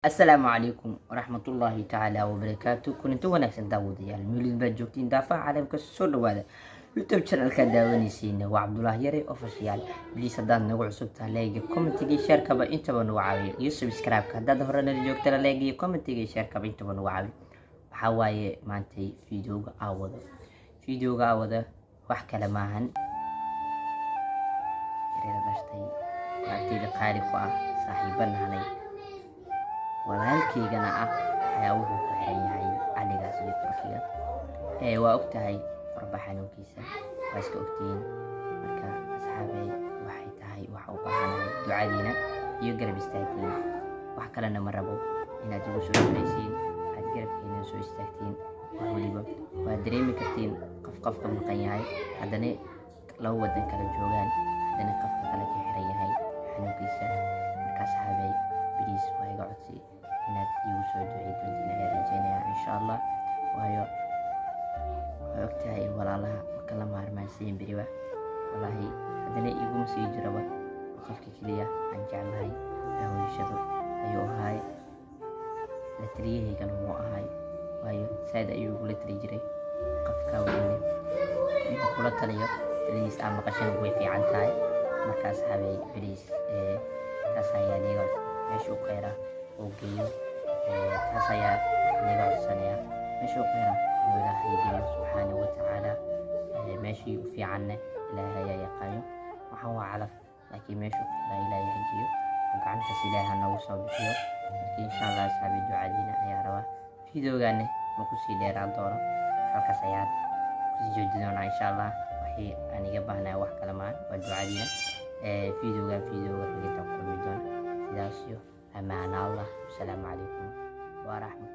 السلام عليكم ورحمة الله تعالى وبركاته. كنتو wanaagsan daawadayaal meelid baad joogtiin daafaha caalamka soo dhawaada youtube channelka daawanaysiina waa Cabdullaahi Yare official. Please haddaad nagu cusub tahay like comment-iga share kaba intaba nagu caawiyo iyo subscribe ka haddaad hore nala joogtana like iyo comment-iga share kaba intaba nagu caawiyo. Waxa waaye maantay videoga aawada wax kale maahan yareeda dhashtay waqtiga qaali ku ah saaxiibanahay walaalkeygana ah ayaa wuxuu ku xiran yahay aligaas iyo Turkiga waa ogtahay qorba xanuunkiisa waa iska ogtiin marka asxaabay waxay tahay waxa u baahanahay ducadiina iyo garab istaagtiin wax kalena ma rabo inaad igu soo dhawaysiin aad garabkeena soo istaagtiin waliba waa dareemi kartiin qofka maqan yahay haddana laba wadan kala joogaan haddana qofka kale ka xiran yahay xanuunkiisa marka asxaabay please waa iga codsi inaad igu soo duceeydin inaan rajeynaya insha Allah waayo waa ogtahay walaalaha marka la maarmaansiin biriba wallahi haddana iguma sii jiraba qofka kaliya aan jeclahay hawshado ayuu ahay la taliyaheygana wuu ahay waayo saad ayuu ugu la tali jiray qofka weyne inuu kula taliyo please ama qashan way fiican tahay markaas habay please taas ayaa niga meesha u qeyra oo geeyo taas ayaa niga codsanaya meesha u qeyra inuu ilaahay geeyo subxaanahu wa tacaala meeshii u fiicanna ilaahay ayaa yaqaano waxaan waa calaf laakiin meesha u qeyra ilaahay hajiyo gacantaas ilaahay nagu soo bixiyo marka insha Allah asxaabi ducadiina ayaa rabaa videogaana ma ku sii dheeraan doono halkaas ayaan kusii joojin doonaa insha Allah wixii aan iga baahnaa wax kale maahan waa ducadiina videoga laga kulmi doona sidaas iyo أمان الله. السلام عليكم ورحمة